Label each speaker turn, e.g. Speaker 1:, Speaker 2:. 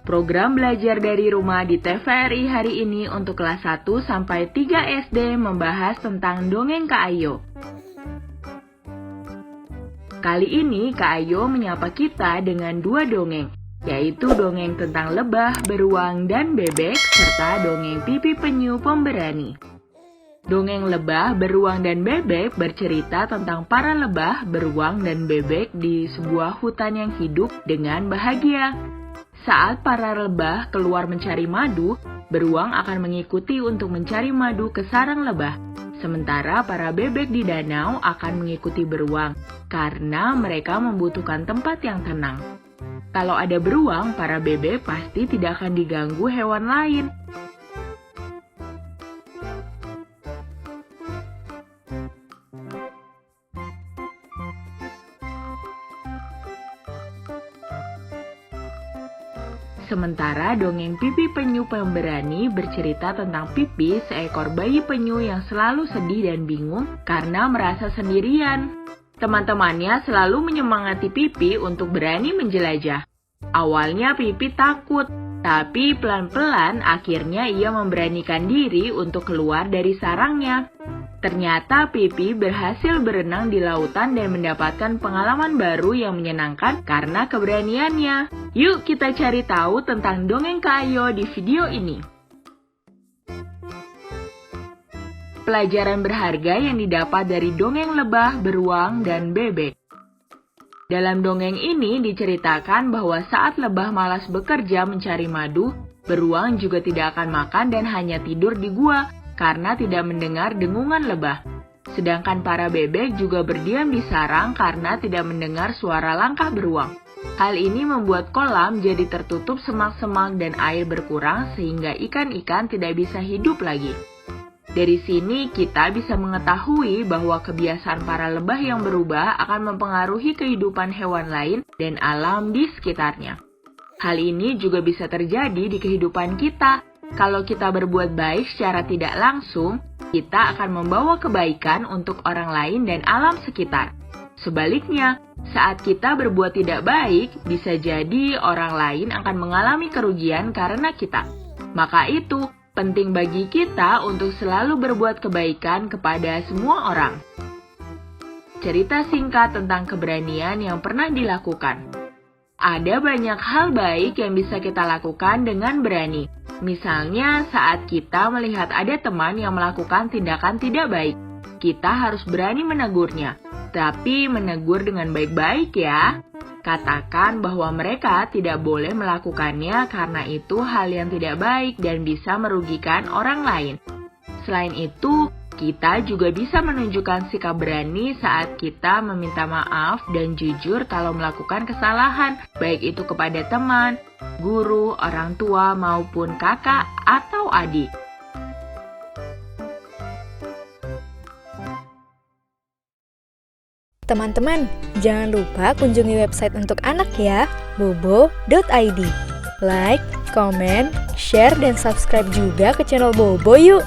Speaker 1: Program belajar dari rumah di TVRI hari ini untuk kelas 1 sampai 3 SD membahas tentang dongeng Kak Ayo. Kali ini Kak Ayo menyapa kita dengan 2 dongeng, yaitu dongeng tentang lebah, beruang, dan bebek, serta dongeng Pipi Penyu Pemberani. Dongeng lebah, beruang, dan bebek bercerita tentang para lebah, beruang, dan bebek di sebuah hutan yang hidup dengan bahagia. Saat para lebah keluar mencari madu, beruang akan mengikuti untuk mencari madu ke sarang lebah. Sementara para bebek di danau akan mengikuti beruang, karena mereka membutuhkan tempat yang tenang. Kalau ada beruang, para bebek pasti tidak akan diganggu hewan lain. Sementara dongeng Pipi Penyu Pemberani bercerita tentang Pipi, seekor bayi penyu yang selalu sedih dan bingung karena merasa sendirian. Teman-temannya selalu menyemangati Pipi untuk berani menjelajah. Awalnya Pipi takut, tapi pelan-pelan akhirnya ia memberanikan diri untuk keluar dari sarangnya. Ternyata Pipi berhasil berenang di lautan dan mendapatkan pengalaman baru yang menyenangkan karena keberaniannya. Yuk kita cari tahu tentang dongeng Kak Ayo di video ini. Pelajaran berharga yang didapat dari dongeng lebah, beruang, dan bebek. Dalam dongeng ini diceritakan bahwa saat lebah malas bekerja mencari madu, beruang juga tidak akan makan dan hanya tidur di gua karena tidak mendengar dengungan lebah. Sedangkan para bebek juga berdiam di sarang karena tidak mendengar suara langkah beruang. Hal ini membuat kolam jadi tertutup semak-semak dan air berkurang sehingga ikan-ikan tidak bisa hidup lagi. Dari sini kita bisa mengetahui bahwa kebiasaan para lebah yang berubah akan mempengaruhi kehidupan hewan lain dan alam di sekitarnya. Hal ini juga bisa terjadi di kehidupan kita. Kalau kita berbuat baik secara tidak langsung, kita akan membawa kebaikan untuk orang lain dan alam sekitar. Sebaliknya, saat kita berbuat tidak baik, bisa jadi orang lain akan mengalami kerugian karena kita. Maka itu, penting bagi kita untuk selalu berbuat kebaikan kepada semua orang. Cerita singkat tentang keberanian yang pernah dilakukan. Ada banyak hal baik yang bisa kita lakukan dengan berani. Misalnya saat kita melihat ada teman yang melakukan tindakan tidak baik, kita harus berani menegurnya. Tapi menegur dengan baik-baik ya. Katakan bahwa mereka tidak boleh melakukannya karena itu hal yang tidak baik dan bisa merugikan orang lain. Selain itu, kita juga bisa menunjukkan sikap berani saat kita meminta maaf dan jujur kalau melakukan kesalahan, baik itu kepada teman, guru, orang tua, maupun kakak atau adik.
Speaker 2: Teman-teman, jangan lupa kunjungi website untuk anak ya, bobo.id. Like, comment, share, dan subscribe juga ke channel Bobo yuk!